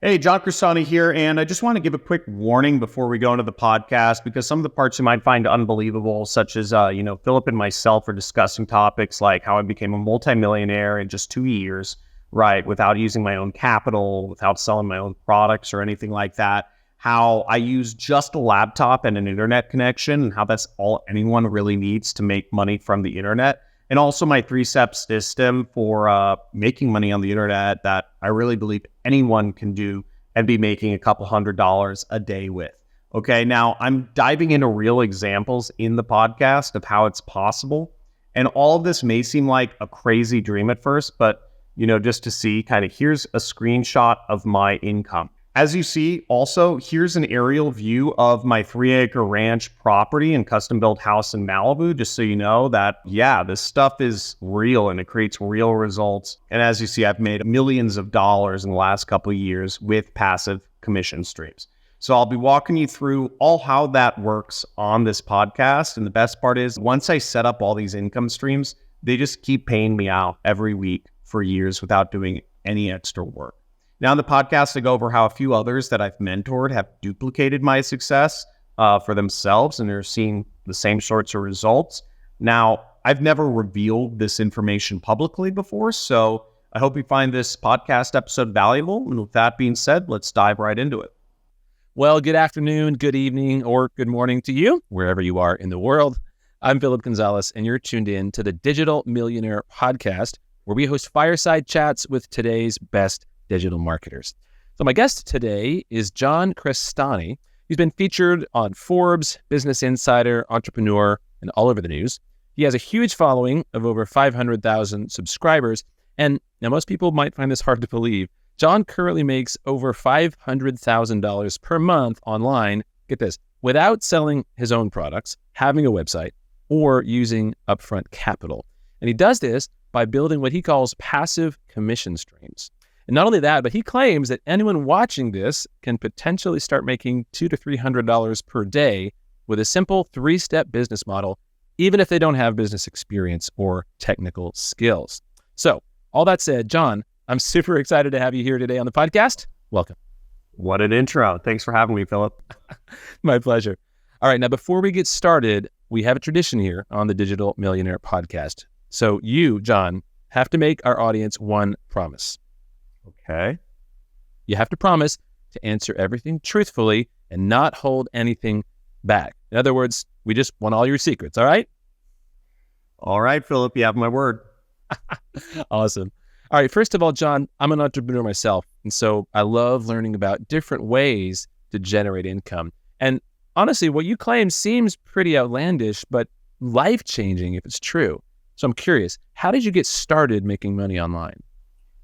Hey, John Crestani here, and I just want to give a quick warning before we go into the podcast because some of the parts you might find unbelievable, such as, Philip and myself are discussing topics like how I became a multimillionaire in just 2 years, right, without using my own capital, without selling my own products or anything like that, how I use just a laptop and an internet connection, and how that's all anyone really needs to make money from the internet. And also my 3-step system for making money on the internet that I really believe anyone can do and be making a couple $100s a day with. Okay, now I'm diving into real examples in the podcast of how it's possible. And all of this may seem like a crazy dream at first, but just to see kind of here's a screenshot of my income. As you see, also, here's an aerial view of my 3-acre ranch property and custom-built house in Malibu, just so you know that, yeah, this stuff is real and it creates real results. And as you see, I've made millions of dollars in the last couple of years with passive commission streams. So I'll be walking you through all how that works on this podcast. And the best part is, once I set up all these income streams, they just keep paying me out every week for years without doing any extra work. Now in the podcast, I go over how a few others that I've mentored have duplicated my success for themselves, and they're seeing the same sorts of results. Now, I've never revealed this information publicly before, so I hope you find this podcast episode valuable. And with that being said, let's dive right into it. Well, good afternoon, good evening, or good morning to you, wherever you are in the world. I'm Philip Gonzalez, and you're tuned in to the Digital Millionaire Podcast, where we host fireside chats with today's best digital marketers. So my guest today is John Crestani. He's been featured on Forbes, Business Insider, Entrepreneur, and all over the news. He has a huge following of over 500,000 subscribers. And now most people might find this hard to believe. John currently makes over $500,000 per month online, get this, without selling his own products, having a website, or using upfront capital. And he does this by building what he calls passive commission streams. And not only that, but he claims that anyone watching this can potentially start making $200 to $300 per day with a simple 3-step business model, even if they don't have business experience or technical skills. So, all that said, John, I'm super excited to have you here today on the podcast. Welcome. What an intro. Thanks for having me, Philip. My pleasure. All right, now before we get started, we have a tradition here on the Digital Millionaire Podcast. So you, John, have to make our audience one promise. Okay. You have to promise to answer everything truthfully and not hold anything back. In other words, we just want all your secrets, all right? All right, Philip, you have my word. Awesome. All right, first of all, John, I'm an entrepreneur myself, and so I love learning about different ways to generate income. And honestly, what you claim seems pretty outlandish, but life-changing if it's true. So I'm curious, how did you get started making money online?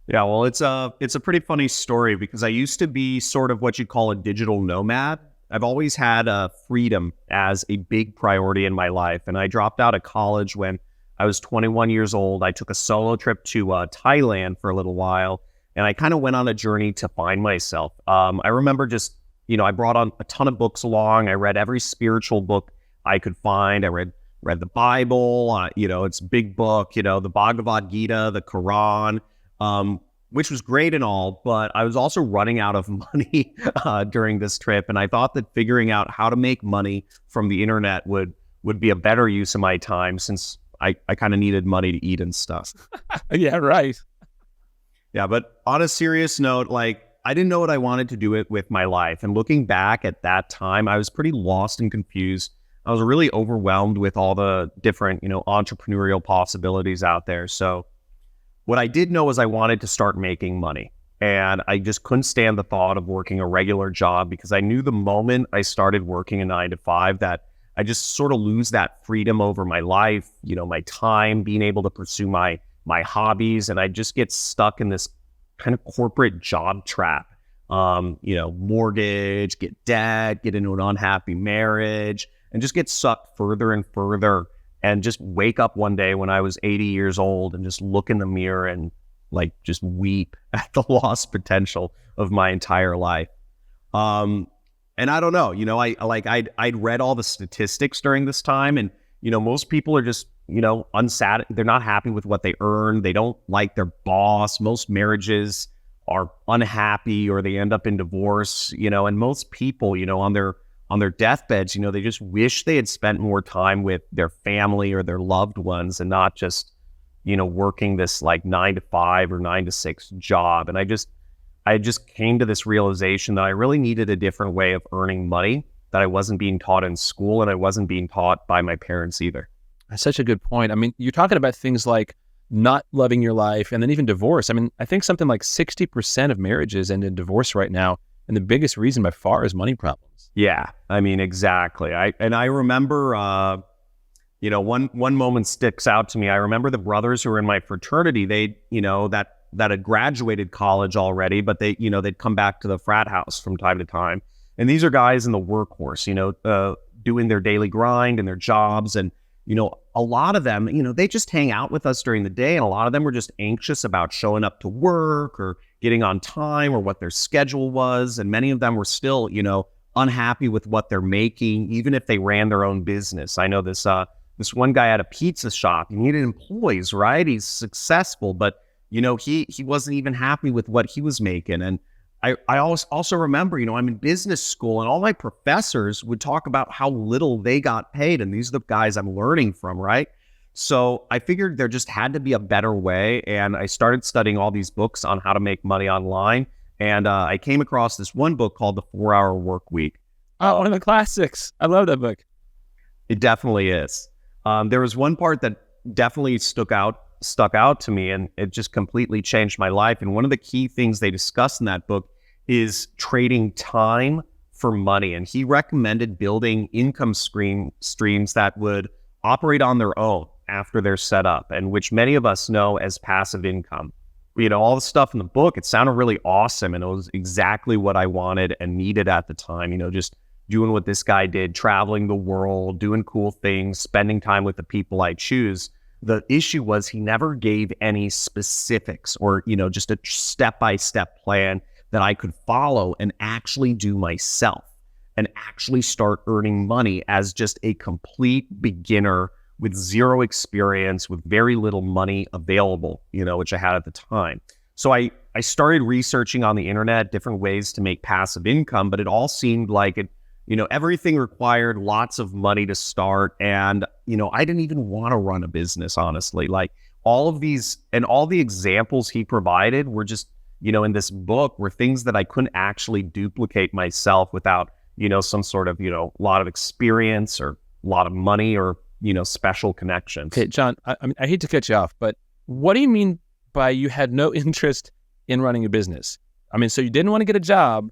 Yeah, well, it's a pretty funny story because I used to be sort of what you call a digital nomad. I've always had freedom as a big priority in my life. And I dropped out of college when I was 21 years old. I took a solo trip to Thailand for a little while, and I kind of went on a journey to find myself. I remember just, I brought on a ton of books along. I read every spiritual book I could find. I read the Bible, it's a big book, the Bhagavad Gita, the Quran, which was great and all, but I was also running out of money during this trip. And I thought that figuring out how to make money from the internet would be a better use of my time, since I kind of needed money to eat and stuff. Yeah, right. Yeah, but on a serious note, I didn't know what I wanted to do it with my life. And looking back at that time, I was pretty lost and confused. I was really overwhelmed with all the different, entrepreneurial possibilities out there. So what I did know was I wanted to start making money, and I just couldn't stand the thought of working a regular job, because I knew the moment I started working a 9-to-5 that I just sort of lose that freedom over my life, my time, being able to pursue my hobbies. And I just get stuck in this kind of corporate job trap, mortgage, get debt, get into an unhappy marriage, and just get sucked further and further, and just wake up one day when I was 80 years old and just look in the mirror and just weep at the lost potential of my entire life. And I don't know, I'd read all the statistics during this time, and, most people are just, they're not happy with what they earn. They don't like their boss. Most marriages are unhappy or they end up in divorce, and most people, on their deathbeds, they just wish they had spent more time with their family or their loved ones and not just, working this like 9 to 5 or 9 to 6 job. And I just came to this realization that I really needed a different way of earning money that I wasn't being taught in school and I wasn't being taught by my parents either. That's such a good point. I mean, you're talking about things like not loving your life and then even divorce. I mean, I think something like 60% of marriages end in divorce right now. And the biggest reason by far is money problems. Yeah, I mean, exactly. I remember, one moment sticks out to me. I remember the brothers who were in my fraternity, they, that had graduated college already, but they, they'd come back to the frat house from time to time. And these are guys in the workforce, doing their daily grind and their jobs. And, a lot of them, they just hang out with us during the day. And a lot of them were just anxious about showing up to work or getting on time or what their schedule was. And many of them were still, unhappy with what they're making, even if they ran their own business. I know this one guy had a pizza shop. He needed employees, right? He's successful, but, he wasn't even happy with what he was making. And I also remember, I'm in business school and all my professors would talk about how little they got paid. And these are the guys I'm learning from, right? So I figured there just had to be a better way. And I started studying all these books on how to make money online. And I came across this one book called The 4-Hour Work Week. Oh, one of the classics. I love that book. It definitely is. There was one part that definitely stuck out to me, and it just completely changed my life. And one of the key things they discuss in that book is trading time for money. And he recommended building income streams that would operate on their own after they're set up, and which many of us know as passive income. All the stuff in the book, it sounded really awesome, and it was exactly what I wanted and needed at the time. Just doing what this guy did, traveling the world, doing cool things, spending time with the people I choose. The issue was he never gave any specifics or, just a step-by-step plan that I could follow and actually do myself and actually start earning money as just a complete beginner with zero experience, with very little money available, which I had at the time. So I started researching on the internet different ways to make passive income, but it all seemed like it, everything required lots of money to start. And, I didn't even want to run a business, honestly. Like all of these and all the examples he provided were just, in this book were things that I couldn't actually duplicate myself without, some sort of, lot of experience or a lot of money or, special connections. Okay, John, I hate to cut you off, but what do you mean by you had no interest in running a business? I mean, so you didn't want to get a job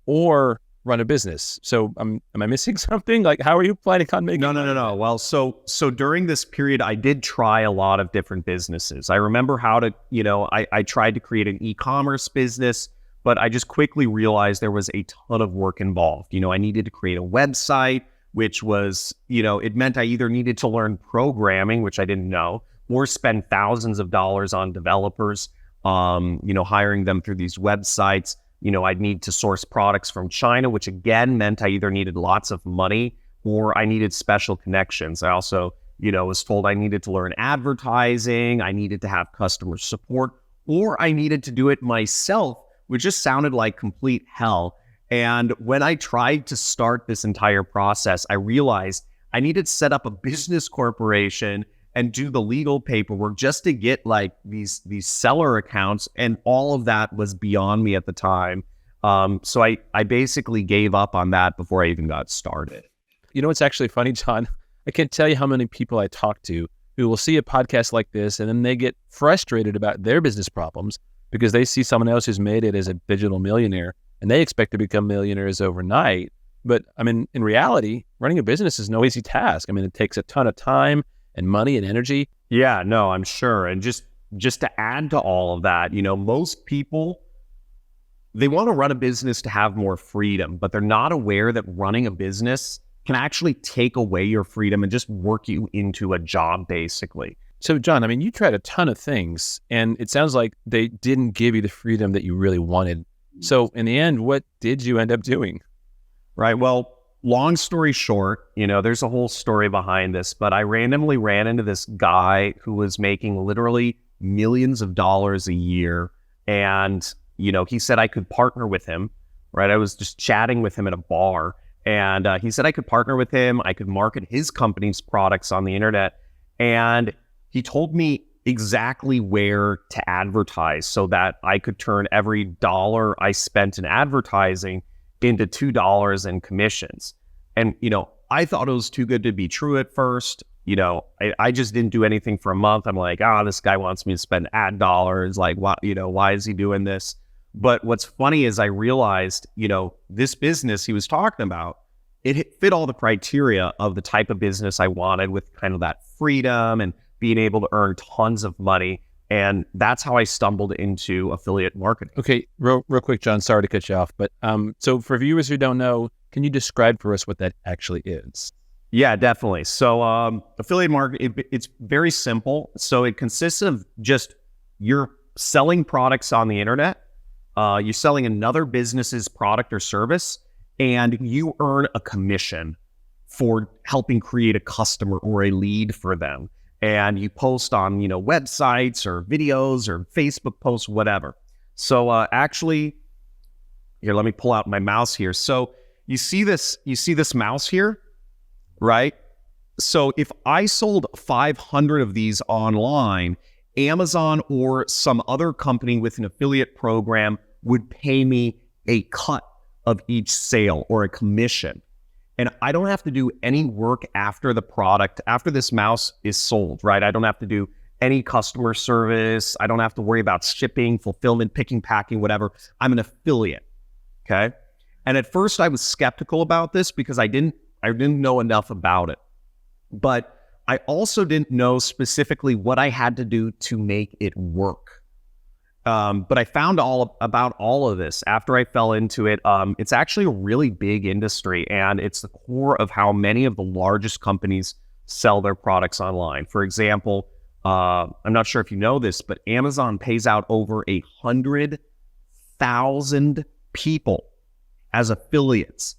or run a business. So am I missing something? Like, how are you planning on making money? No. Well, so during this period, I did try a lot of different businesses. I remember how to, I tried to create an e-commerce business, but I just quickly realized there was a ton of work involved. I needed to create a website, which was, it meant I either needed to learn programming, which I didn't know, or spend thousands of dollars on developers, hiring them through these websites. I'd need to source products from China, which again meant I either needed lots of money or I needed special connections. I also, was told I needed to learn advertising, I needed to have customer support, or I needed to do it myself, which just sounded like complete hell. And when I tried to start this entire process, I realized I needed to set up a business corporation and do the legal paperwork just to get like these seller accounts. And all of that was beyond me at the time. So I basically gave up on that before I even got started. What's actually funny, John? I can't tell you how many people I talk to who will see a podcast like this and then they get frustrated about their business problems because they see someone else who's made it as a digital millionaire and they expect to become millionaires overnight. But I mean, in reality, running a business is no easy task. I mean, it takes a ton of time and money and energy. Yeah, no, I'm sure. And just to add to all of that, most people, they want to run a business to have more freedom, but they're not aware that running a business can actually take away your freedom and just work you into a job, basically. So, John, I mean, you tried a ton of things, and it sounds like they didn't give you the freedom that you really wanted. So, in the end, what did you end up doing? Right. Well, long story short, there's a whole story behind this, but I randomly ran into this guy who was making literally millions of dollars a year. And, he said I could partner with him, right? I was just chatting with him at a bar, and he said I could partner with him. I could market his company's products on the internet. And he told me exactly where to advertise so that I could turn every dollar I spent in advertising into $2 in commissions. And, I thought it was too good to be true at first. I just didn't do anything for a month. I'm like, this guy wants me to spend ad dollars. Like, why is he doing this? But what's funny is I realized, this business he was talking about, it fit all the criteria of the type of business I wanted, with kind of that freedom and being able to earn tons of money. And that's how I stumbled into affiliate marketing. Okay, real quick, John, sorry to cut you off, but so for viewers who don't know, can you describe for us what that actually is? Yeah, definitely. So affiliate marketing, it's very simple. So it consists of just you're selling products on the internet, you're selling another business's product or service, and you earn a commission for helping create a customer or a lead for them. And you post on, websites or videos or Facebook posts, whatever. So actually, here, let me pull out my mouse here. So you see this mouse here, right? So if I sold 500 of these online, Amazon or some other company with an affiliate program would pay me a cut of each sale or a commission. And I don't have to do any work after this mouse is sold, right? I don't have to do any customer service. I don't have to worry about shipping, fulfillment, picking, packing, whatever. I'm an affiliate, okay? And at first I was skeptical about this because I didn't know enough about it. But I also didn't know specifically what I had to do to make it work. But I found about all of this after I fell into it. It's actually a really big industry, and it's the core of how many of the largest companies sell their products online. For example, I'm not sure if you know this, but Amazon pays out over 100,000 people as affiliates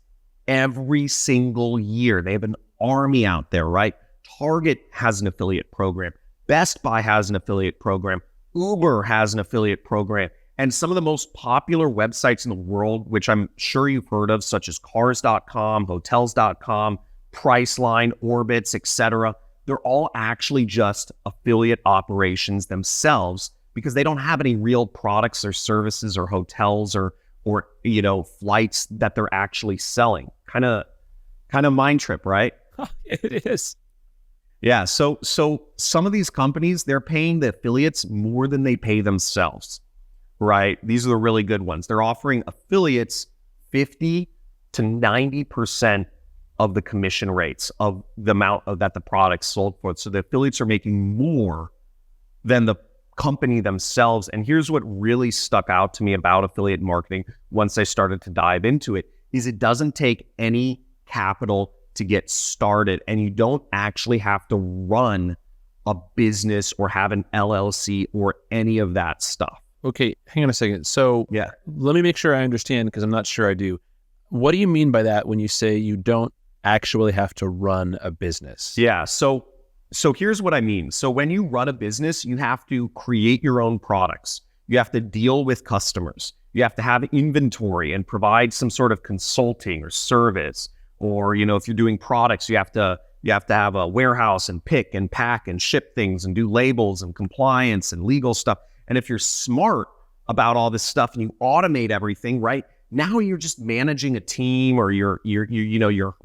every single year. They have an army out there, right? Target has an affiliate program. Best Buy has an affiliate program. Uber has an affiliate program. And some of the most popular websites in the world, which I'm sure you've heard of, such as cars.com, hotels.com, Priceline, Orbitz, etc., they're all actually just affiliate operations themselves because they don't have any real products or services or hotels or flights that they're actually selling. Kind of mind trip, right? It is. Yeah, so some of these companies, they're paying the affiliates more than they pay themselves, right? These are the really good ones. They're offering affiliates 50 to 90% of the commission rates of the amount that the product's sold for. So the affiliates are making more than the company themselves. And here's what really stuck out to me about affiliate marketing once I started to dive into it, is it doesn't take any capital to get started, and you don't actually have to run a business or have an LLC or any of that stuff. Okay, hang on a second. So yeah, let me make sure I understand, because I'm not sure I do. What do you mean by that when you say you don't actually have to run a business? Yeah, so here's what I mean. So when you run a business, you have to create your own products. You have to deal with customers. You have to have inventory and provide some sort of consulting or service. Or, if you're doing products, you have to have a warehouse and pick and pack and ship things and do labels and compliance and legal stuff. And if you're smart about all this stuff and you automate everything, right, now you're just managing a team, or you're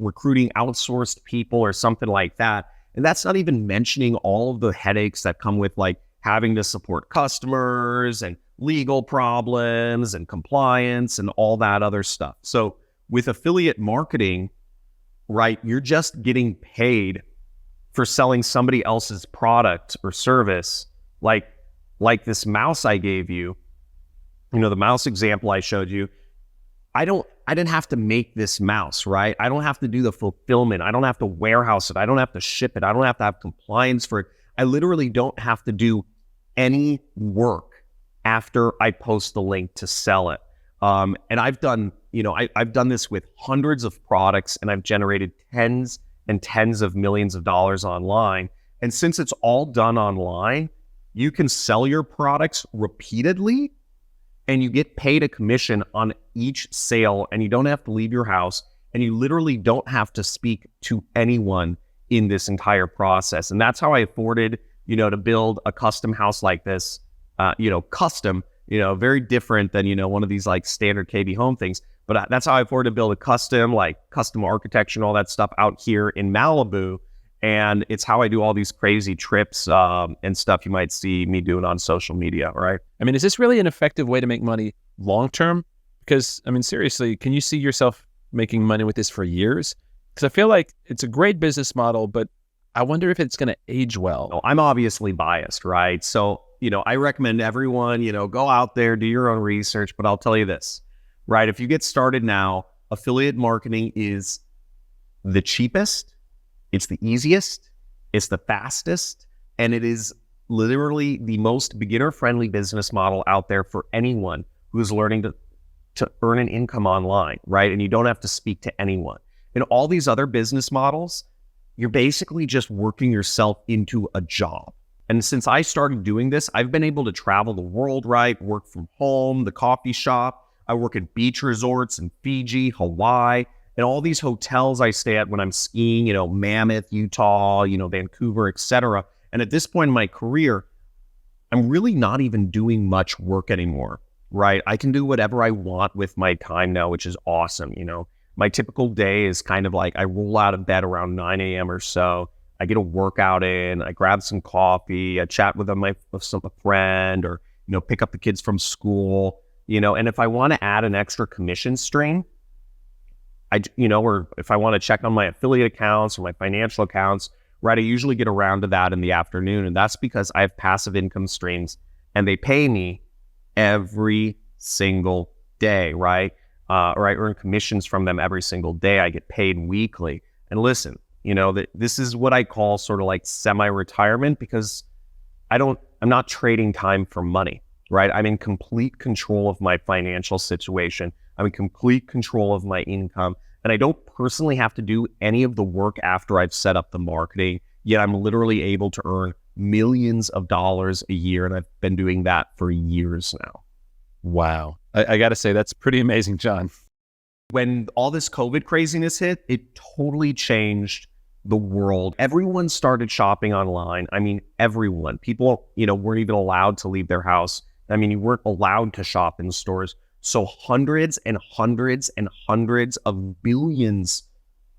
recruiting outsourced people or something like that. And that's not even mentioning all of the headaches that come with like having to support customers and legal problems and compliance and all that other stuff. So with affiliate marketing, right, you're just getting paid for selling somebody else's product or service, like this mouse I gave you, the mouse example I showed you. I didn't have to make this mouse, right? I don't have to do the fulfillment. I don't have to warehouse it. I don't have to ship it. I don't have to have compliance for it. I literally don't have to do any work after I post the link to sell it. And I've done, I've done this with hundreds of products, and I've generated tens and tens of millions of dollars online. And since it's all done online, you can sell your products repeatedly and you get paid a commission on each sale, and you don't have to leave your house, and you literally don't have to speak to anyone in this entire process. And that's how I afforded, to build a custom house like this, custom, very different than, one of these like standard KB home things. But that's how I afforded to build a custom architecture and all that stuff out here in Malibu. And it's how I do all these crazy trips and stuff you might see me doing on social media, right? I mean, is this really an effective way to make money long-term? Because, I mean, seriously, can you see yourself making money with this for years? Because I feel like it's a great business model, but I wonder if it's going to age well. I'm obviously biased, right? So, I recommend everyone, go out there, do your own research, but I'll tell you this, right? If you get started now, affiliate marketing is the cheapest, it's the easiest, it's the fastest, and it is literally the most beginner-friendly business model out there for anyone who's learning to earn an income online, right? And you don't have to speak to anyone. In all these other business models, you're basically just working yourself into a job. And since I started doing this, I've been able to travel the world, right? Work from home, the coffee shop. I work at beach resorts in Fiji, Hawaii, and all these hotels I stay at when I'm skiing, Mammoth, Utah, Vancouver, etc. And at this point in my career, I'm really not even doing much work anymore, right? I can do whatever I want with my time now, which is awesome. My typical day is kind of like I roll out of bed around 9 a.m. or so. I get a workout in, I grab some coffee, I chat with a friend, or, pick up the kids from school, and if I want to add an extra commission stream, or if I want to check on my affiliate accounts or my financial accounts, right, I usually get around to that in the afternoon. And that's because I have passive income streams and they pay me every single day, right? Or I earn commissions from them every single day. I get paid weekly. And listen, this is what I call sort of like semi-retirement, because I'm not trading time for money, right? I'm in complete control of my financial situation. I'm in complete control of my income. And I don't personally have to do any of the work after I've set up the marketing, yet I'm literally able to earn millions of dollars a year. And I've been doing that for years now. Wow. I got to say, that's pretty amazing, John. When all this COVID craziness hit, it totally changed the world. Everyone started shopping online. I mean, everyone. People, weren't even allowed to leave their house. I mean, you weren't allowed to shop in stores. So hundreds and hundreds and hundreds of billions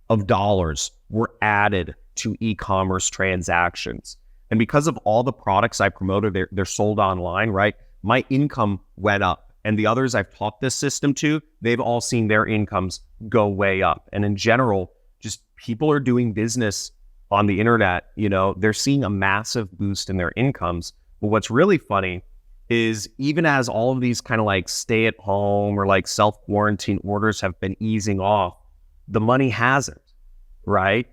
of dollars were added to e-commerce transactions. And because of all the products I promoted, they're sold online, right? My income went up. And the others I've taught this system to, they've all seen their incomes go way up. And in general, just people are doing business on the internet, they're seeing a massive boost in their incomes. But what's really funny is even as all of these kind of like stay at home or like self-quarantine orders have been easing off, the money hasn't, right?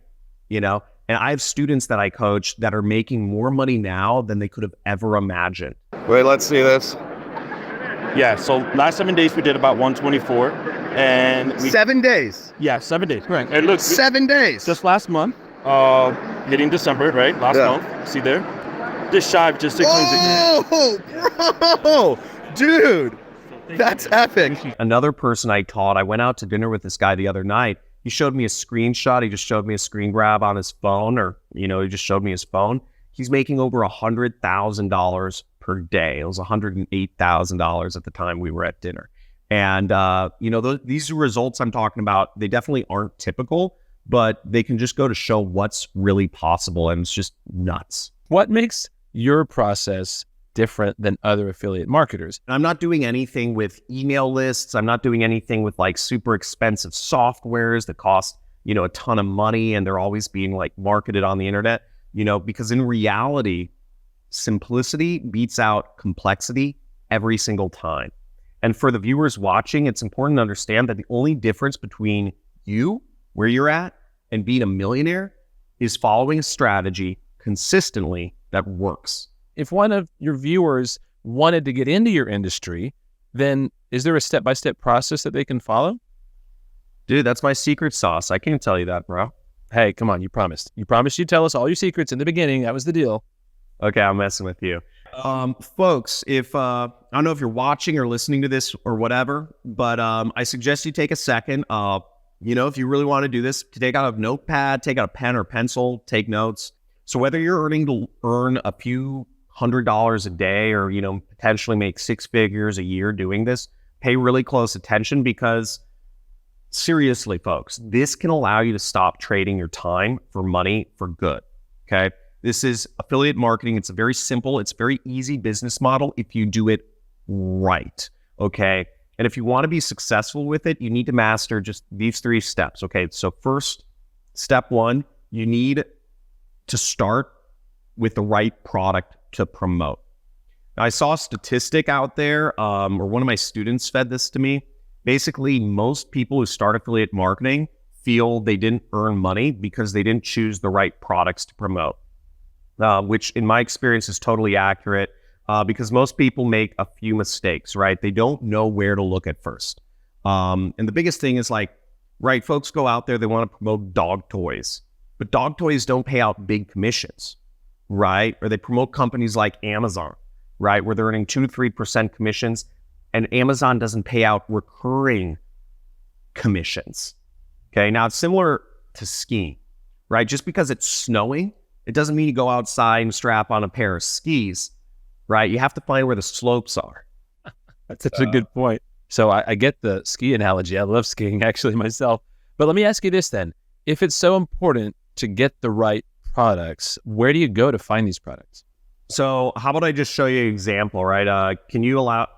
And I have students that I coach that are making more money now than they could have ever imagined. Wait, let's see this. Yeah, so last 7 days we did about 124, and 7 days. Yeah, 7 days. Correct. It looks 7 days. just last month, hitting December, right? Last month. See there? Just shy of just 600. Oh, bro, dude, that's epic. Another person I taught, I went out to dinner with this guy the other night. He showed me a screenshot. He just showed me a screen grab on his phone, or he just showed me his phone. He's making over $100,000 per day. It was $108,000 at the time we were at dinner. And, these results I'm talking about, they definitely aren't typical, but they can just go to show what's really possible. And it's just nuts. What makes your process different than other affiliate marketers? I'm not doing anything with email lists. I'm not doing anything with like super expensive softwares that cost, a ton of money, and they're always being like marketed on the internet, because in reality, simplicity beats out complexity every single time. And for the viewers watching, it's important to understand that the only difference between you, where you're at, and being a millionaire is following a strategy consistently that works. If one of your viewers wanted to get into your industry, then is there a step-by-step process that they can follow? Dude, that's my secret sauce. I can't tell you that, bro. Hey, come on, you promised. You promised you'd tell us all your secrets in the beginning. That was the deal. Okay, I'm messing with you. Folks, if I don't know if you're watching or listening to this or whatever, but I suggest you take a second. If you really want to do this, to take out a notepad, take out a pen or pencil, take notes. So whether you're earn a few $100s a day or, potentially make six figures a year doing this, pay really close attention because seriously, folks, this can allow you to stop trading your time for money for good. Okay. This is affiliate marketing. It's a very simple, it's very easy business model if you do it right. Okay. And if you want to be successful with it, you need to master just these 3 steps. Okay. So first, step 1, you need to start with the right product to promote. Now, I saw a statistic out there, or one of my students fed this to me. Basically, most people who start affiliate marketing feel they didn't earn money because they didn't choose the right products to promote, which in my experience is totally accurate because most people make a few mistakes, right? They don't know where to look at first. And the biggest thing is right, folks go out there, they want to promote dog toys, but dog toys don't pay out big commissions, right? Or they promote companies like Amazon, right? Where they're earning 2 to 3% commissions, and Amazon doesn't pay out recurring commissions. Okay, now it's similar to skiing, right? Just because it's snowing, it doesn't mean you go outside and strap on a pair of skis, right? You have to find where the slopes are. That's such a good point. So I get the ski analogy. I love skiing actually myself. But let me ask you this then. If it's so important to get the right products, where do you go to find these products? So how about I just show you an example, right? Can you allow,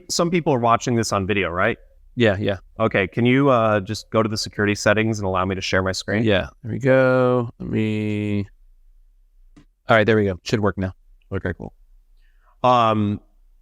some people are watching this on video, right? Yeah. Okay, can you just go to the security settings and allow me to share my screen? Yeah, there we go. All right, there we go. Should work now. Okay, cool.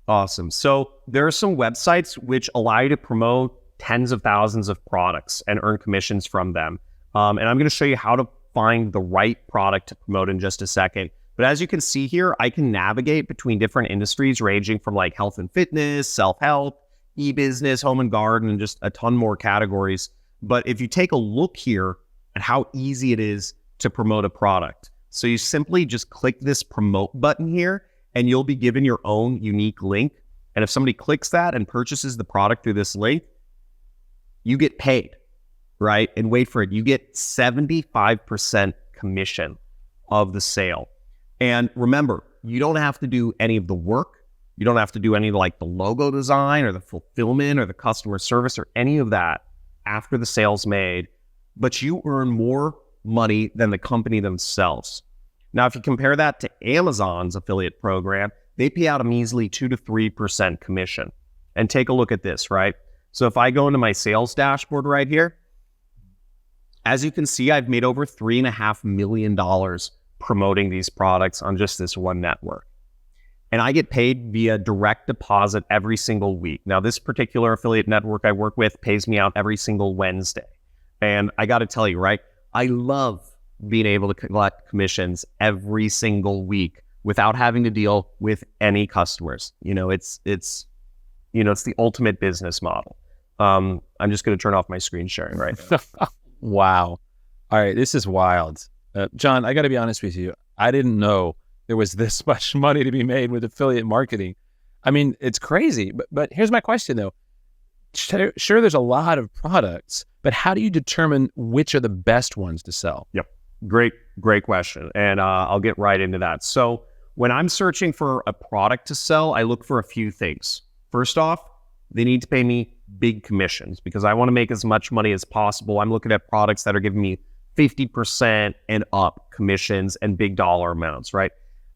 Awesome. So there are some websites which allow you to promote tens of thousands of products and earn commissions from them. And I'm going to show you how to find the right product to promote in just a second. But as you can see here, I can navigate between different industries ranging from health and fitness, self-help, e-business, home and garden, and just a ton more categories. But if you take a look here at how easy it is to promote a product, so you simply just click this promote button here and you'll be given your own unique link. And if somebody clicks that and purchases the product through this link, you get paid, right? And wait for it, you get 75% commission of the sale. And remember, you don't have to do any of the work. You don't have to do any of the logo design or the fulfillment or the customer service or any of that after the sale's made, but you earn more money than the company themselves. Now, if you compare that to Amazon's affiliate program, they pay out a measly 2 to 3% commission. And take a look at this, right? So if I go into my sales dashboard right here, as you can see, I've made over $3.5 million promoting these products on just this one network. And I get paid via direct deposit every single week. Now, this particular affiliate network I work with pays me out every single Wednesday. And I got to tell you, right, I love being able to collect commissions every single week without having to deal with any customers. It's the ultimate business model. I'm just going to turn off my screen sharing right now. Wow. All right, this is wild. John, I got to be honest with you. I didn't know there was this much money to be made with affiliate marketing. I mean, it's crazy. But here's my question, though. Sure, there's a lot of products, but how do you determine which are the best ones to sell? Yep. Great question. And I'll get right into that. So when I'm searching for a product to sell, I look for a few things. First off, they need to pay me big commissions because I want to make as much money as possible. I'm looking at products that are giving me 50% and up commissions and big dollar amounts, right?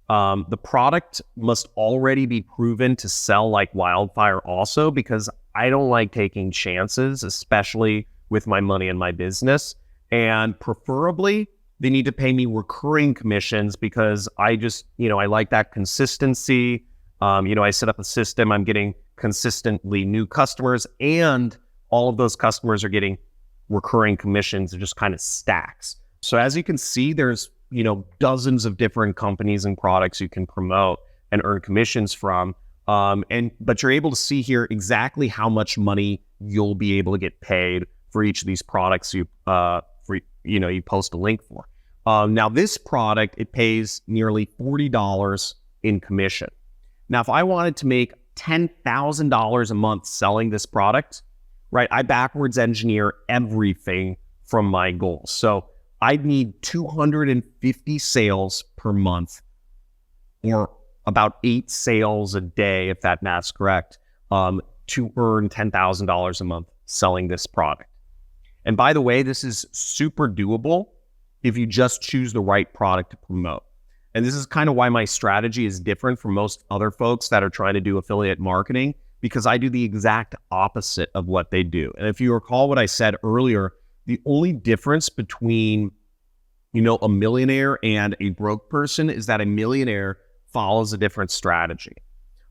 The product must already be proven to sell like wildfire also, because I don't like taking chances, especially with my money in my business. And preferably, they need to pay me recurring commissions because I just, I like that consistency. I set up a system, I'm getting consistently new customers, and all of those customers are getting recurring commissions. It just kind of stacks. So as you can see, there's, dozens of different companies and products you can promote and earn commissions from. But you're able to see here exactly how much money you'll be able to get paid for each of these products you post a link for. Now this product, it pays nearly $40 in commission. Now, if I wanted to make $10,000 a month selling this product, right? I backwards engineer everything from my goals. So I'd need 250 sales per month, or about 8 sales a day, if that math's correct, to earn $10,000 a month selling this product. And by the way, this is super doable if you just choose the right product to promote. And this is kind of why my strategy is different from most other folks that are trying to do affiliate marketing, because I do the exact opposite of what they do. And if you recall what I said earlier, the only difference between, a millionaire and a broke person is that a millionaire follows a different strategy.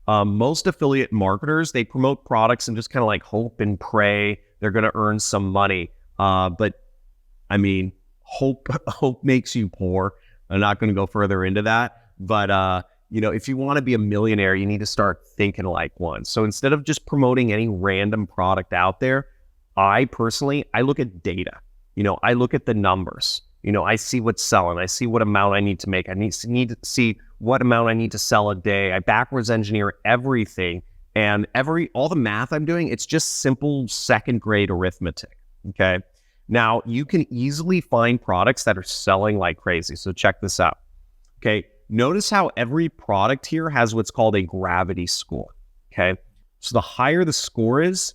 Most affiliate marketers, they promote products and just kind of like hope and pray they're going to earn some money. But I mean, hope makes you poor. I'm not going to go further into that. But, if you want to be a millionaire, you need to start thinking like one. So instead of just promoting any random product out there, I look at data. I look at the numbers. I see what's selling. I see what amount I need to make. I need to see what amount I need to sell a day. I backwards engineer everything, and all the math I'm doing, it's just simple second grade arithmetic. Okay. Now you can easily find products that are selling like crazy. So check this out. Okay. Notice how every product here has what's called a gravity score. Okay. So the higher the score is,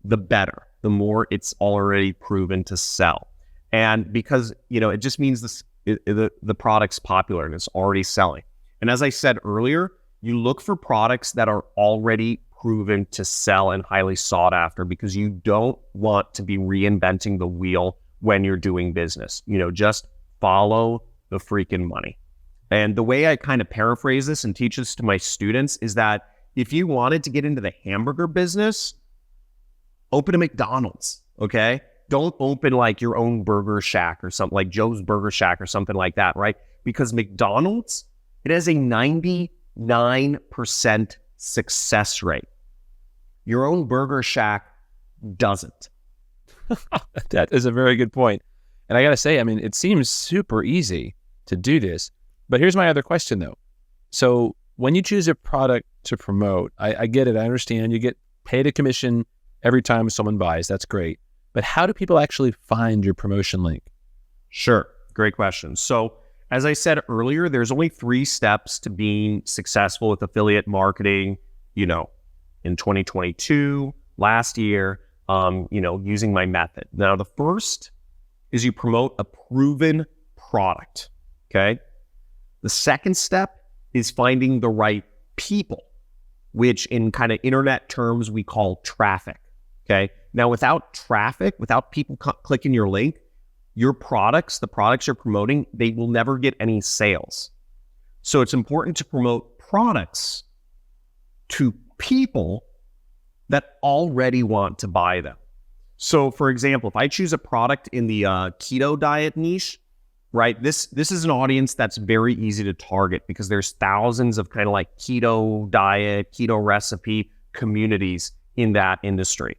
the better, the more it's already proven to sell. And because, it just means the product's popular and it's already selling. And as I said earlier, you look for products that are already proven to sell and highly sought after, because you don't want to be reinventing the wheel when you're doing business. Just follow the freaking money. And the way I kind of paraphrase this and teach this to my students is that if you wanted to get into the hamburger business, open a McDonald's, okay? Don't open like your own burger shack or something like Joe's Burger Shack or something like that, right? Because McDonald's, it has a 99% success rate. Your own burger shack doesn't. That is a very good point. And I got to say, it seems super easy to do this. But here's my other question, though. So when you choose a product to promote, I get it. I understand you get paid a commission every time someone buys. That's great. But how do people actually find your promotion link? Sure. Great question. So as I said earlier, there's only 3 steps to being successful with affiliate marketing, in 2022, last year, using my method. Now, the first is you promote a proven product. Okay. The second step is finding the right people, which in kind of internet terms, we call traffic. Okay. Now, without traffic, without people clicking your link, the products you're promoting, they will never get any sales. So it's important to promote products to people that already want to buy them. So for example, if I choose a product in the keto diet niche, right, this is an audience that's very easy to target because there's thousands of kind of like keto diet, keto recipe communities in that industry.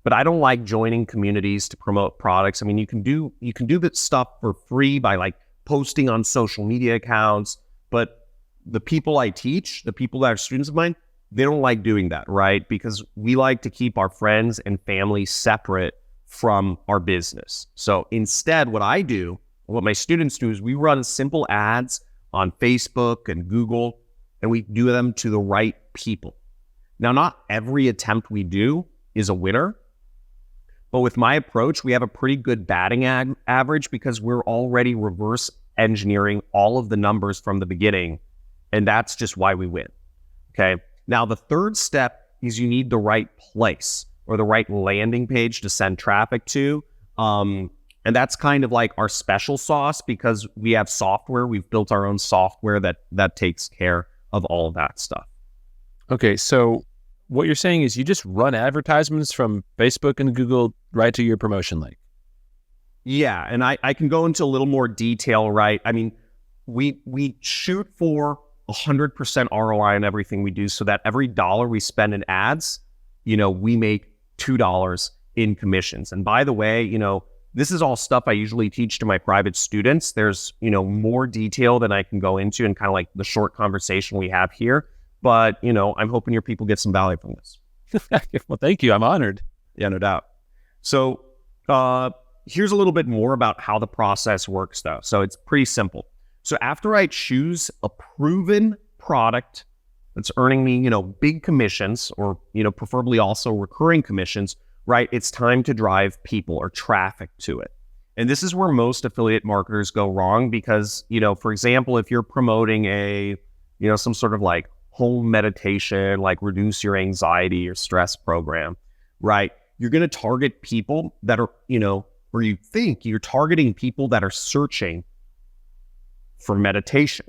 But I don't like joining communities to promote products. You can do that stuff for free by like posting on social media accounts, but the people I teach, the people that are students of mine, they don't like doing that, right? Because we like to keep our friends and family separate from our business. So instead, what my students do is we run simple ads on Facebook and Google, and we do them to the right people. Now, not every attempt we do is a winner. But with my approach, we have a pretty good batting average because we're already reverse engineering all of the numbers from the beginning. And that's just why we win. Okay. Now, the third step is you need the right place or the right landing page to send traffic to. And that's kind of like our special sauce because we have software. We've built our own software that takes care of all of that stuff. Okay. So what you're saying is you just run advertisements from Facebook and Google right to your promotion link. Yeah. And I can go into a little more detail, right? We shoot for 100% ROI on everything we do so that every dollar we spend in ads, we make $2 in commissions. And by the way, this is all stuff I usually teach to my private students. There's, more detail than I can go into in kind of like the short conversation we have here. but I'm hoping your people get some value from this. Well, thank you. I'm honored. Yeah, no doubt. So here's a little bit more about how the process works, though. So it's pretty simple. So after I choose a proven product that's earning me, big commissions, or, preferably also recurring commissions, right? It's time to drive people or traffic to it. And this is where most affiliate marketers go wrong because, for example, if you're promoting some sort of like home meditation, like reduce your anxiety or stress program, right? You're going to target people that are, or you think you're targeting people that are searching for meditation,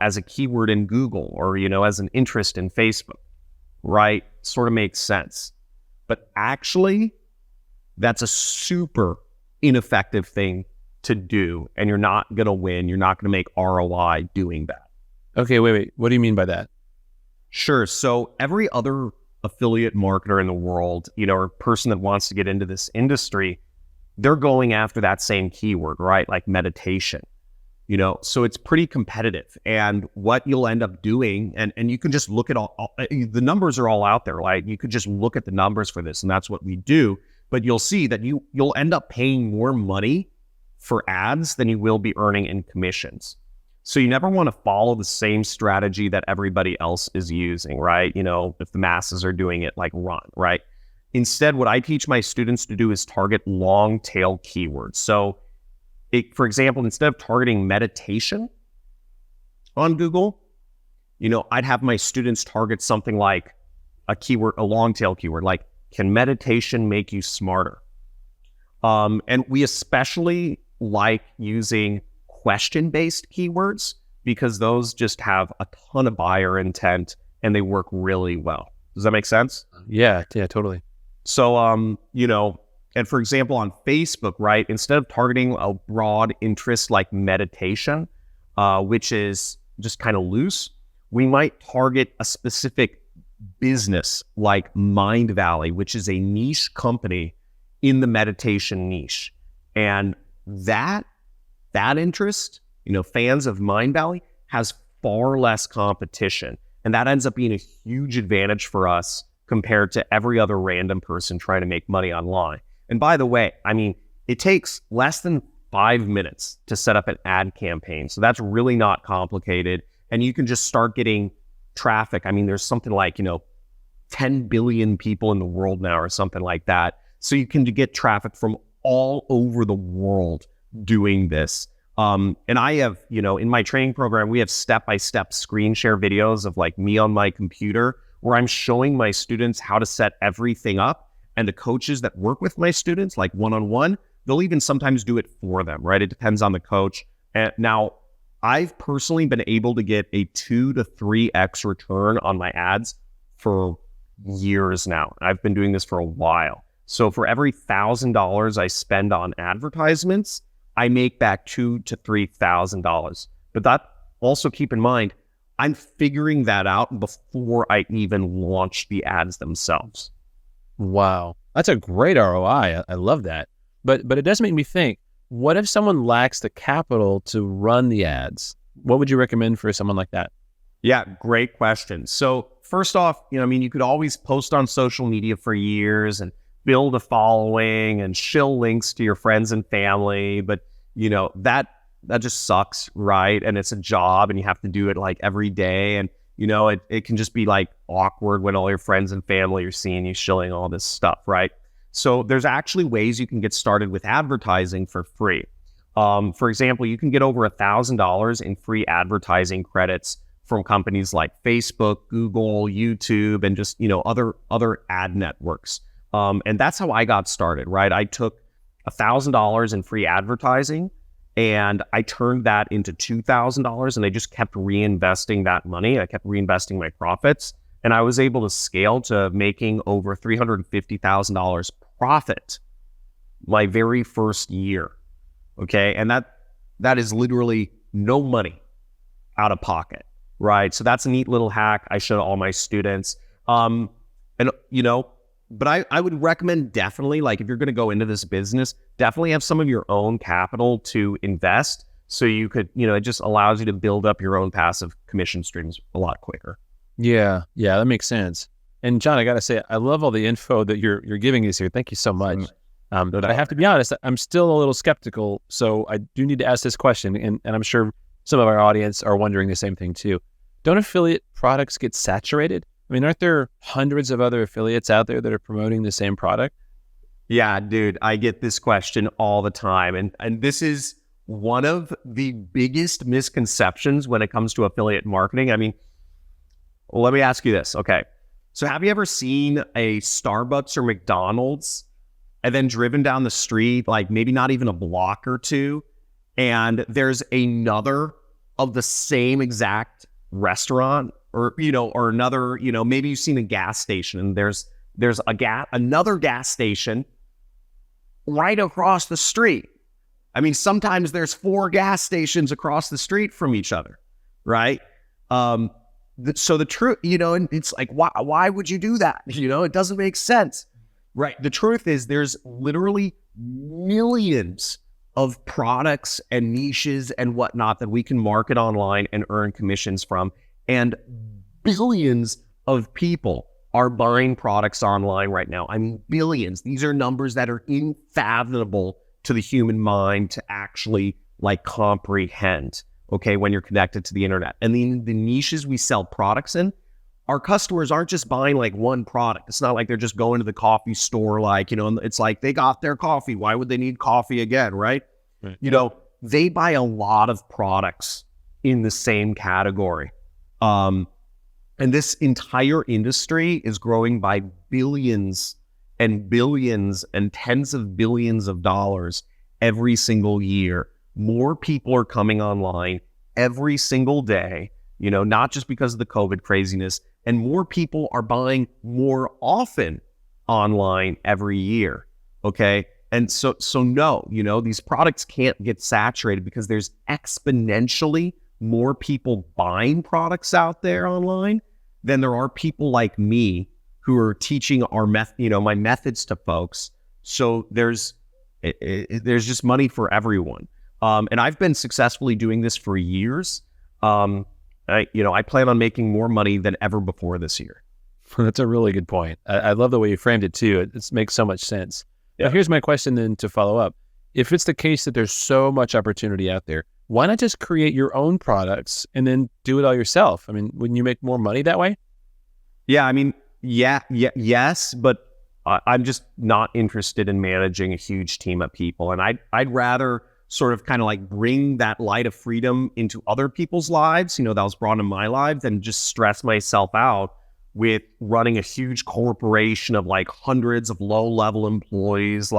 as a keyword in Google or, as an interest in Facebook, right? Sort of makes sense. But actually, that's a super ineffective thing to do. And you're not going to win. You're not going to make ROI doing that. Okay, wait. What do you mean by that? Sure. So every other affiliate marketer in the world, or person that wants to get into this industry, they're going after that same keyword, right? Like meditation, so it's pretty competitive. And what you'll end up doing, and you can just look at all the numbers are all out there, right? You could just look at the numbers for this, and that's what we do. But you'll see that you'll end up paying more money for ads than you will be earning in commissions. So you never want to follow the same strategy that everybody else is using, right? If the masses are doing it, like run, right? Instead, what I teach my students to do is target long tail keywords. So for example, instead of targeting meditation on Google, I'd have my students target something like a long tail keyword, like, can meditation make you smarter? And we especially like using question-based keywords because those just have a ton of buyer intent and they work really well. Does that make sense? Yeah, totally. So, and for example, on Facebook, right, instead of targeting a broad interest like meditation, which is just kind of loose, we might target a specific business like Mind Valley, which is a niche company in the meditation niche. And that interest, fans of Mind Valley, has far less competition. And that ends up being a huge advantage for us compared to every other random person trying to make money online. And by the way, it takes less than 5 minutes to set up an ad campaign. So that's really not complicated. And you can just start getting traffic. There's something like, 10 billion people in the world now or something like that. So you can get traffic from all over the world doing this. And I have, in my training program, we have step-by-step screen share videos of like me on my computer where I'm showing my students how to set everything up. And the coaches that work with my students, like one-on-one, they'll even sometimes do it for them, right? It depends on the coach. And now, I've personally been able to get a 2 to 3x return on my ads for years now. I've been doing this for a while. So for every $1,000 I spend on advertisements, I make back $2,000 to $3,000. But that also, keep in mind, I'm figuring that out before I even launch the ads themselves. Wow. That's a great ROI. I love that. But it does make me think, what if someone lacks the capital to run the ads? What would you recommend for someone like that? Yeah, great question. So first off, you could always post on social media for years and build a following and shill links to your friends and family. But, that just sucks, right? And it's a job and you have to do it like every day. And, it can just be like awkward when all your friends and family are seeing you shilling all this stuff, right? So there's actually ways you can get started with advertising for free. For example, you can get over $1,000 in free advertising credits from companies like Facebook, Google, YouTube, and just, other ad networks. And that's how I got started, right? I took $1,000 in free advertising and I turned that into $2,000 and I just kept reinvesting that money. I kept reinvesting my profits and I was able to scale to making over $350,000 profit my very first year. Okay. And that is literally no money out of pocket, right? So that's a neat little hack I show all my students. But I would recommend definitely, like, if you're going to go into this business, definitely have some of your own capital to invest. So you could, it just allows you to build up your own passive commission streams a lot quicker. Yeah, that makes sense. And John, I gotta say, I love all the info that you're giving us here. Thank you so much. But I have to be honest, I'm still a little skeptical. So I do need to ask this question, and I'm sure some of our audience are wondering the same thing too. Don't affiliate products get saturated? I mean, aren't there hundreds of other affiliates out there that are promoting the same product? Yeah, dude, I get this question all the time. And this is one of the biggest misconceptions when it comes to affiliate marketing. I mean, well, let me ask you this. Okay. So have you ever seen a Starbucks or McDonald's and then driven down the street, like maybe not even a block or two, and there's another of the same exact restaurant or another, maybe you've seen a gas station and there's another gas station right across the street. I mean, sometimes there's 4 gas stations across the street from each other, right? So the truth, and it's like, why would you do that? It doesn't make sense, right? The truth is there's literally millions of products and niches and whatnot that we can market online and earn commissions from. And billions of people are buying products online right now. I mean, billions. These are numbers that are unfathomable to the human mind to actually comprehend, okay, when you're connected to the internet. And the niches we sell products in, our customers aren't just buying one product. It's not like they're just going to the coffee store, it's like they got their coffee. Why would they need coffee again, right? They buy a lot of products in the same category. And this entire industry is growing by billions and billions and tens of billions of dollars every single year. More people are coming online every single day, not just because of the COVID craziness, and more people are buying more often online every year. Okay. And so no, these products can't get saturated because there's exponentially more people buying products out there online than there are people like me who are teaching my methods to folks. So there's just money for everyone. And I've been successfully doing this for years. I plan on making more money than ever before this year. That's a really good point. I love the way you framed it too. It makes so much sense. Yeah. Now, here's my question then to follow up. If it's the case that there's so much opportunity out there, why not just create your own products and then do it all yourself? I mean, wouldn't you make more money that way? Yeah, I mean, yes, but I'm just not interested in managing a huge team of people. And I'd rather sort of kind of bring that light of freedom into other people's lives, that was brought in my life, than just stress myself out with running a huge corporation of hundreds of low-level employees,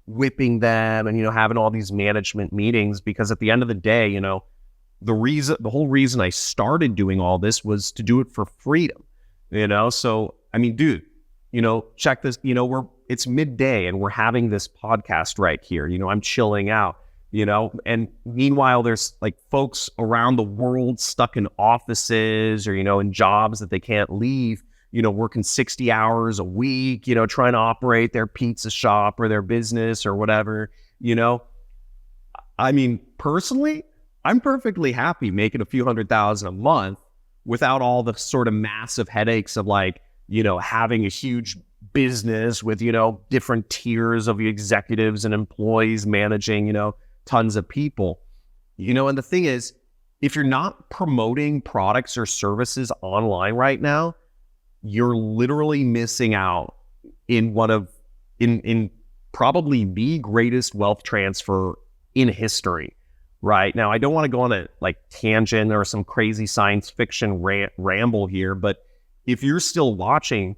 whipping them and, having all these management meetings. Because at the end of the day, the whole reason I started doing all this was to do it for freedom, So, I mean, dude, check this, it's midday and we're having this podcast right here, I'm chilling out, and meanwhile, there's folks around the world stuck in offices or, in jobs that they can't leave, working 60 hours a week, trying to operate their pizza shop or their business or whatever, I mean, personally, I'm perfectly happy making a few $100,000 a month without all the sort of massive headaches of having a huge business with, different tiers of executives and employees managing, tons of people, and the thing is, if you're not promoting products or services online right now, you're literally missing out in in probably the greatest wealth transfer in history. Right now, I don't want to go on a tangent or some crazy science fiction ramble here, but if you're still watching,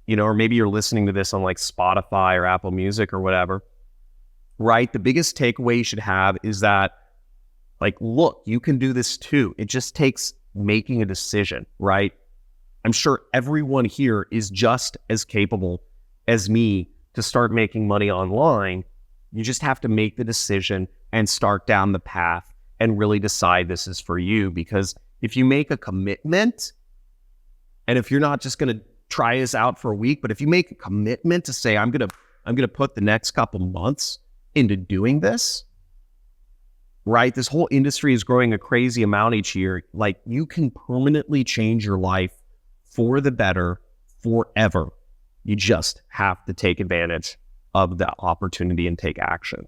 or maybe you're listening to this on Spotify or Apple Music or whatever, right? The biggest takeaway you should have is that, look, you can do this too. It just takes making a decision, right? I'm sure everyone here is just as capable as me to start making money online. You just have to make the decision and start down the path and really decide this is for you. Because if you make a commitment, and if you're not just going to try this out for a week, but if you make a commitment to say, I'm going to put the next couple months into doing this, right? This whole industry is growing a crazy amount each year. Like, you can permanently change your life for the better forever. You just have to take advantage of the opportunity and take action.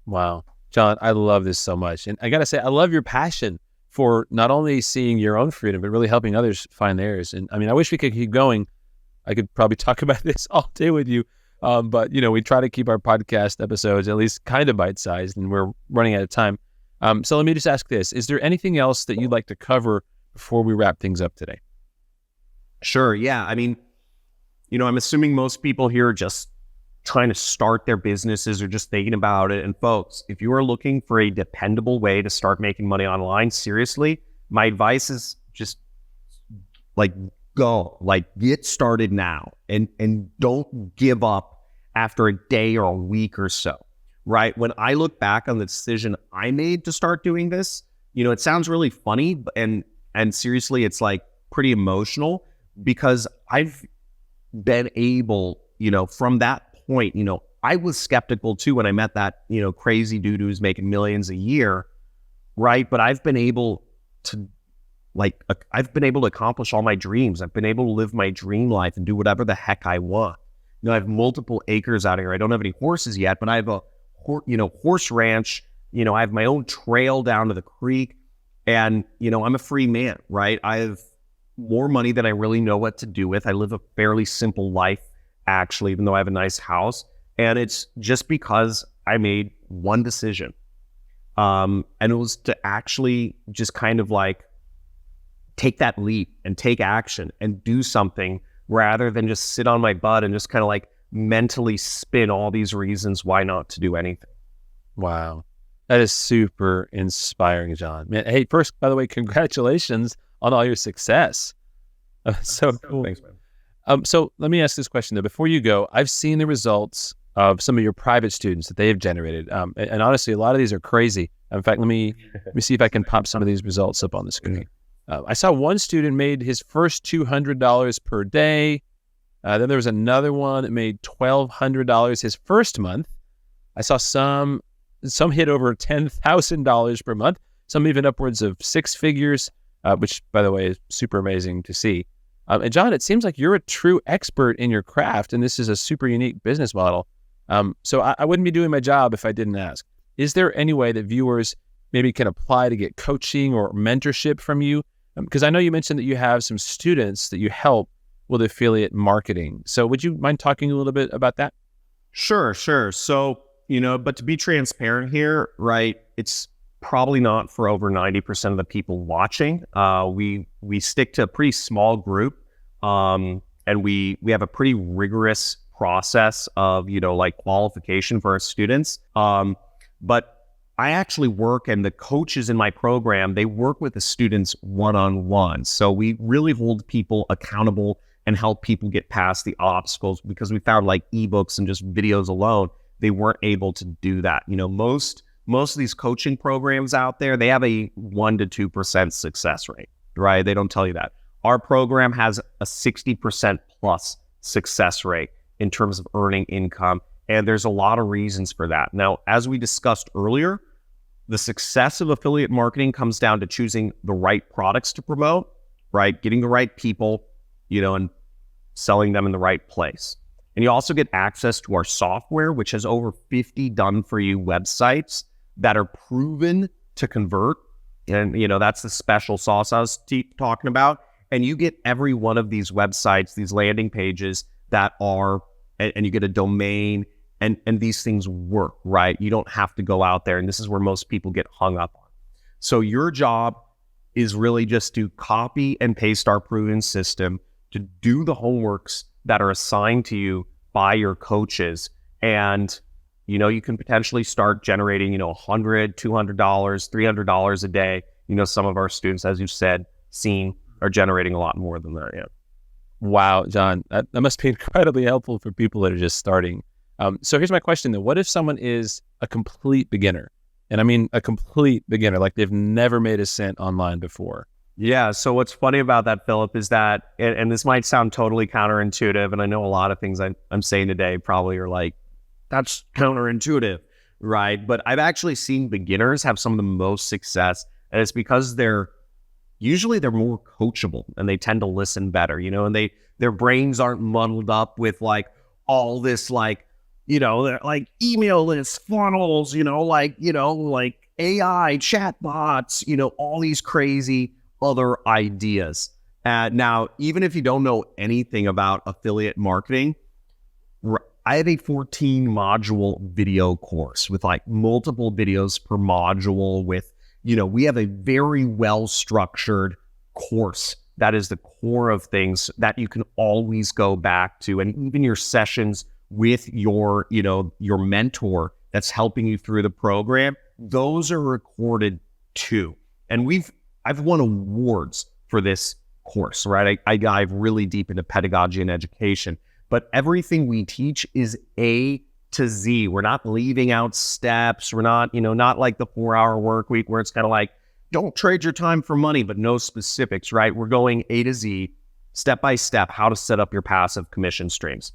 Wow. John, I love this so much. And I got to say, I love your passion for not only seeing your own freedom, but really helping others find theirs. And I mean, I wish we could keep going. I could probably talk about this all day with you. But, we try to keep our podcast episodes at least kind of bite-sized, and we're running out of time. So let me just ask this. Is there anything else that you'd like to cover before we wrap things up today? Sure. Yeah. I mean, I'm assuming most people here are just trying to start their businesses or just thinking about it. And folks, if you are looking for a dependable way to start making money online, seriously, my advice is just get started now and don't give up after a day or a week or so, right? When I look back on the decision I made to start doing this, it sounds really funny and seriously, it's like pretty emotional because I've been able, from that point, I was skeptical too when I met that, crazy dude who's making millions a year, right? But I've been able to accomplish all my dreams. I've been able to live my dream life and do whatever the heck I want. I have multiple acres out here. I don't have any horses yet, but I have a, horse ranch. I have my own trail down to the creek, and, I'm a free man, right? I have more money than I really know what to do with. I live a fairly simple life, actually, even though I have a nice house. And it's just because I made one decision. And it was to actually just kind of take that leap and take action and do something rather than just sit on my butt and just kind of mentally spin all these reasons why not to do anything. Wow. That is super inspiring, John. Man, hey, first, by the way, congratulations on all your success. So cool. Thanks, man. So let me ask this question though. Before you go, I've seen the results of some of your private students that they have generated. And honestly, a lot of these are crazy. In fact, let me see if I can pop some of these results up on the screen. I saw one student made his first $200 per day. Then there was another one that made $1,200 his first month. I saw some hit over $10,000 per month, some even upwards of six figures, which, by the way, is super amazing to see. And John, it seems like you're a true expert in your craft, and this is a super unique business model. So I wouldn't be doing my job if I didn't ask. Is there any way that viewers maybe can apply to get coaching or mentorship from you? Because I know you mentioned that you have some students that you help with affiliate marketing. So would you mind talking a little bit about that? Sure. So, but to be transparent here, right, it's probably not for over 90% of the people watching. We stick to a pretty small group, and we have a pretty rigorous process of, qualification for our students. But I actually work, and the coaches in my program, they work with the students one-on-one. So we really hold people accountable and help people get past the obstacles, because we found ebooks and just videos alone, they weren't able to do that. Most of these coaching programs out there, they have a 1% to 2% success rate, right? They don't tell you that. Our program has a 60% plus success rate in terms of earning income. And there's a lot of reasons for that. Now, as we discussed earlier, the success of affiliate marketing comes down to choosing the right products to promote, right? Getting the right people, and selling them in the right place. And you also get access to our software, which has over 50 done-for-you websites that are proven to convert. And, that's the special sauce I was talking about. And you get every one of these websites, these landing pages that are, and you get a domain, and these things work, right? You don't have to go out there. And this is where most people get hung up on. So your job is really just to copy and paste our proven system, to do the homeworks that are assigned to you by your coaches. And, you can potentially start generating, $100, $200, $300 a day. Some of our students, as you said, are generating a lot more than that. Yeah. Wow, John, that must be incredibly helpful for people that are just starting. So here's my question though. What if someone is a complete beginner? And I mean a complete beginner, like they've never made a cent online before. Yeah. So what's funny about that, Philip, is that, and this might sound totally counterintuitive, and I know a lot of things I'm saying today probably are that's counterintuitive. right? But I've actually seen beginners have some of the most success, and it's because they're more coachable and they tend to listen better, and their brains aren't muddled up with like all this like, they're like email lists, funnels, like AI, chatbots, all these crazy other ideas. Now, even if you don't know anything about affiliate marketing, I have a 14 module video course with like multiple videos per module with, we have a very well structured course that is the core of things that you can always go back to. And even your sessions with your mentor that's helping you through the program, those are recorded too. And I've won awards for this course, right? I dive really deep into pedagogy and education, but everything we teach is A to Z. We're not leaving out steps. We're not, not like the 4-hour work week where it's kind of like, don't trade your time for money, but no specifics, right? We're going A to Z, step by step, how to set up your passive commission streams.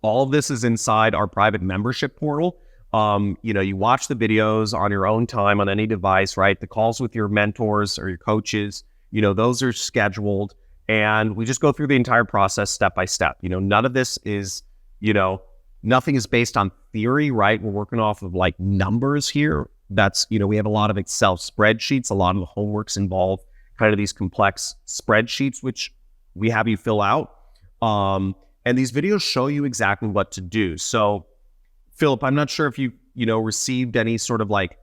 All of this is inside our private membership portal. You watch the videos on your own time on any device, right? The calls with your mentors or your coaches, those are scheduled, and we just go through the entire process step by step. None of this is, nothing is based on theory, right? We're working off of like numbers here. That's, we have a lot of Excel spreadsheets. A lot of the homeworks involve kind of these complex spreadsheets, which we have you fill out. And these videos show you exactly what to do. So, Philip, I'm not sure if you, received any sort of like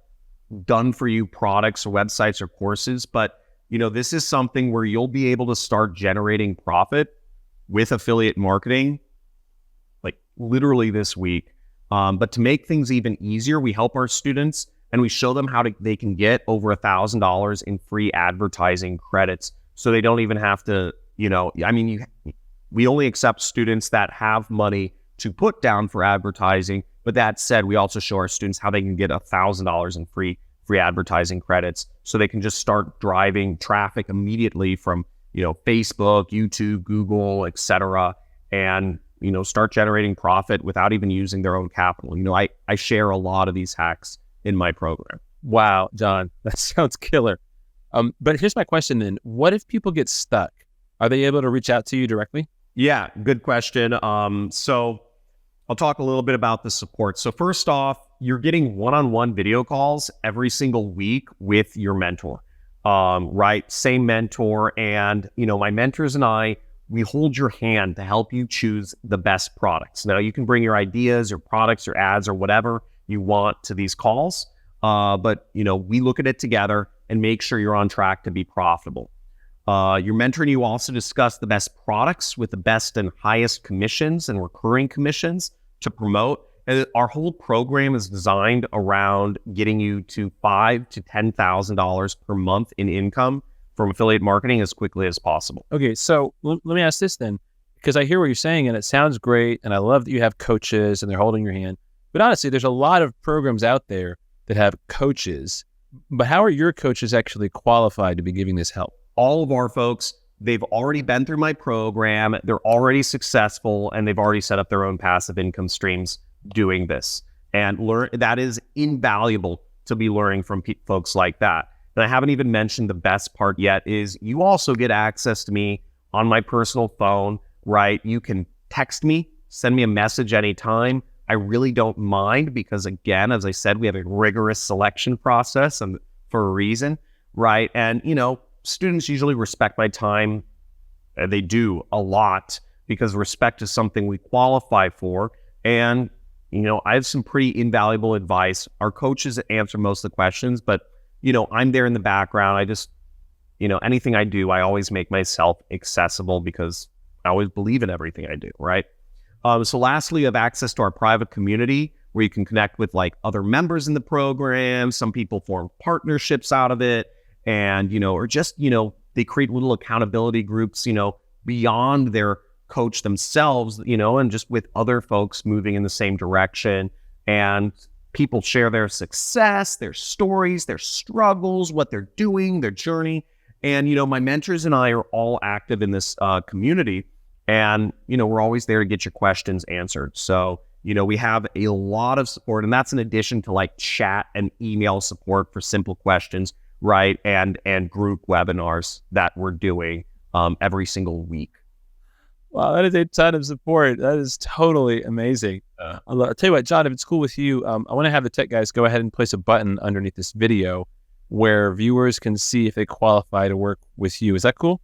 done for you products or websites or courses, but this is something where you'll be able to start generating profit with affiliate marketing, like literally this week. But to make things even easier, we help our students and we show them how they can get over $1,000 in free advertising credits. So they don't even have to, we only accept students that have money to put down for advertising. But that said, we also show our students how they can get $1,000 in free advertising credits, so they can just start driving traffic immediately from, Facebook, YouTube, Google, etc., and, start generating profit without even using their own capital. I share a lot of these hacks in my program. Wow, John, that sounds killer. But here's my question then. What if people get stuck? Are they able to reach out to you directly? Yeah, good question. So I'll talk a little bit about the support. So first off, you're getting one-on-one video calls every single week with your mentor, right? Same mentor. And, my mentors and I, we hold your hand to help you choose the best products. Now, you can bring your ideas or products or ads or whatever you want to these calls. But, we look at it together and make sure you're on track to be profitable. Your mentor and you also discuss the best products with the best and highest commissions and recurring commissions to promote. And our whole program is designed around getting you to $5,000 to $10,000 per month in income from affiliate marketing as quickly as possible. Okay, so let me ask this then, because I hear what you're saying and it sounds great, and I love that you have coaches and they're holding your hand. But honestly, there's a lot of programs out there that have coaches. But how are your coaches actually qualified to be giving this help? All of our folks, they've already been through my program, they're already successful, and they've already set up their own passive income streams doing this. And that is invaluable to be learning from folks like that. And I haven't even mentioned the best part yet is you also get access to me on my personal phone, right? You can text me, send me a message anytime. I really don't mind because, again, as I said, we have a rigorous selection process and for a reason, right? And, students usually respect my time. They do a lot because respect is something we qualify for. And, I have some pretty invaluable advice. Our coaches answer most of the questions, but, I'm there in the background. I just, anything I do, I always make myself accessible because I always believe in everything I do, right? So lastly, you have access to our private community where you can connect with like other members in the program. Some people form partnerships out of it. And, or just, they create little accountability groups, beyond their coach themselves, and just with other folks moving in the same direction. And people share their success, their stories, their struggles, what they're doing, their journey. And, my mentors and I are all active in this community. And, we're always there to get your questions answered. So, we have a lot of support, and that's in addition to like chat and email support for simple questions, right? And group webinars that we're doing every single week. Wow, that is a ton of support. That is totally amazing. I'll tell you what, John, if it's cool with you, I want to have the tech guys go ahead and place a button underneath this video where viewers can see if they qualify to work with you. Is that cool?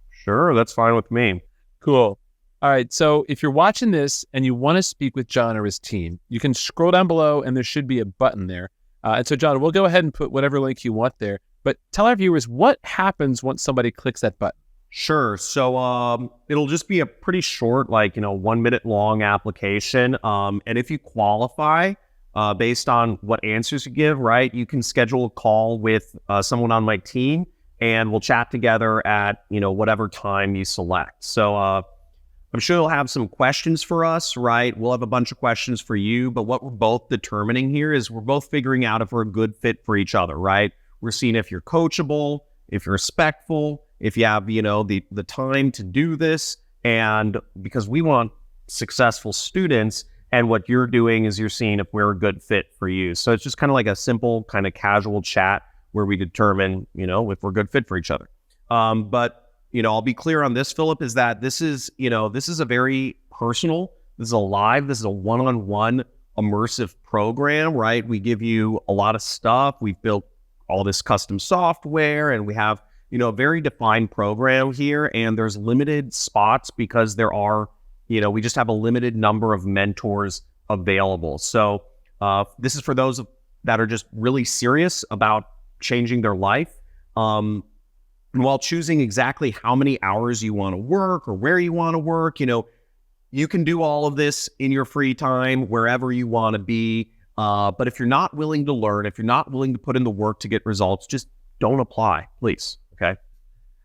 Sure, that's fine with me. Cool. All right, so if you're watching this and you want to speak with John or his team, you can scroll down below and there should be a button there. And so, John, we'll go ahead and put whatever link you want there. But tell our viewers what happens once somebody clicks that button. Sure. So it'll just be a pretty short, 1 minute long application. And if you qualify based on what answers you give, right, you can schedule a call with someone on my team and we'll chat together at, whatever time you select. So I'm sure you'll have some questions for us, right? We'll have a bunch of questions for you, but what we're both determining here is we're both figuring out if we're a good fit for each other, right? We're seeing if you're coachable, if you're respectful, if you have, the time to do this, and because we want successful students, and what you're doing is you're seeing if we're a good fit for you. So it's just kind of like a simple kind of casual chat where we determine, if we're a good fit for each other. But, I'll be clear on this, Philip, is that this is a very personal, this is a one-on-one immersive program, right? We give you a lot of stuff. We've built all this custom software, and we have, a very defined program here, and there's limited spots because there are, we just have a limited number of mentors available. So this is for those that are just really serious about changing their life. And while choosing exactly how many hours you want to work or where you want to work, you can do all of this in your free time, wherever you want to be. But if you're not willing to learn, if you're not willing to put in the work to get results, just don't apply, please. Okay.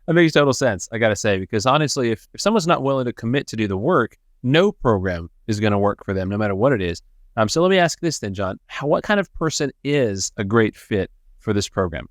That makes total sense, I got to say, because honestly, if someone's not willing to commit to do the work, no program is going to work for them, no matter what it is. So let me ask this then, John. What kind of person is a great fit for this program?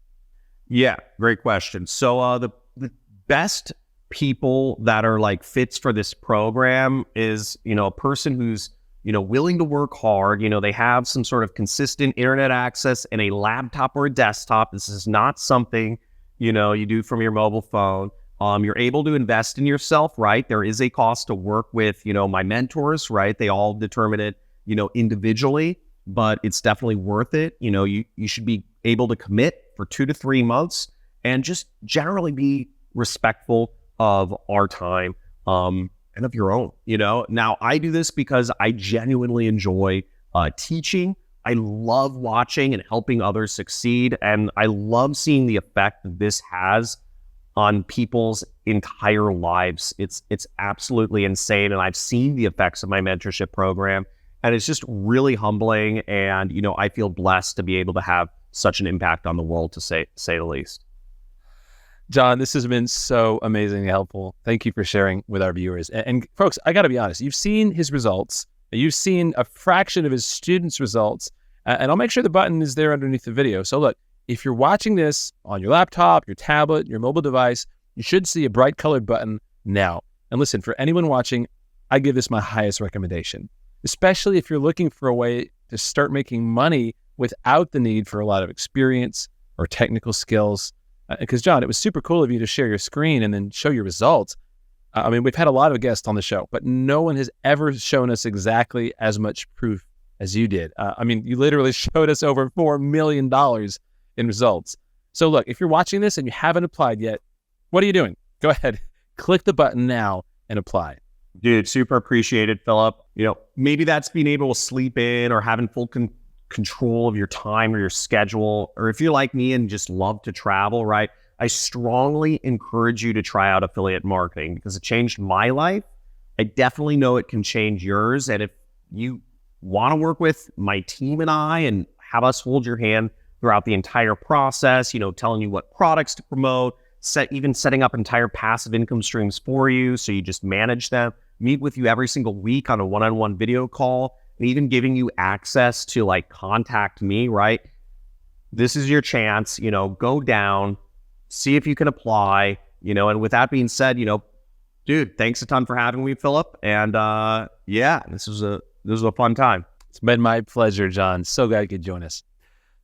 Yeah, great question. So the best people that are like fits for this program is, a person who's, willing to work hard. They have some sort of consistent internet access and a laptop or a desktop. This is not something, you do from your mobile phone. You're able to invest in yourself, right? There is a cost to work with, my mentors, right? They all determine it, individually, but it's definitely worth it. You should be able to commit for 2 to 3 months and just generally be respectful of our time and of your own. Now I do this because I genuinely enjoy teaching. I love watching and helping others succeed, and I love seeing the effect that this has on people's entire lives. It's absolutely insane, and I've seen the effects of my mentorship program, and it's just really humbling. And I feel blessed to be able to have such an impact on the world, to say the least. John, this has been so amazingly helpful. Thank you for sharing with our viewers. And folks, I got to be honest, you've seen his results. You've seen a fraction of his students' results, and I'll make sure the button is there underneath the video. So look, if you're watching this on your laptop, your tablet, your mobile device, you should see a bright colored button now. And listen, for anyone watching, I give this my highest recommendation, especially if you're looking for a way to start making money without the need for a lot of experience or technical skills. Because John, it was super cool of you to share your screen and then show your results. We've had a lot of guests on the show, but no one has ever shown us exactly as much proof as you did. You literally showed us over $4 million in results. So look, if you're watching this and you haven't applied yet, what are you doing? Go ahead, click the button now and apply. Dude, super appreciated, Philip. Maybe that's being able to sleep in or having full control of your time or your schedule, or if you're like me and just love to travel, right? I strongly encourage you to try out affiliate marketing because it changed my life. I definitely know it can change yours. And if you want to work with my team and I and have us hold your hand throughout the entire process, telling you what products to promote, setting up entire passive income streams for you so you just manage them, meet with you every single week on a one-on-one video call, and even giving you access to contact me, right? This is your chance, go down, see if you can apply, and with that being said, dude, thanks a ton for having me, Philip. And this was a was a fun time. It's been my pleasure, John. So glad you could join us.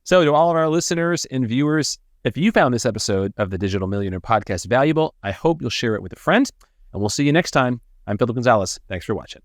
So to all of our listeners and viewers, if you found this episode of the Digital Millionaire Podcast valuable, I hope you'll share it with a friend, and we'll see you next time. I'm Philip Gonzalez. Thanks for watching.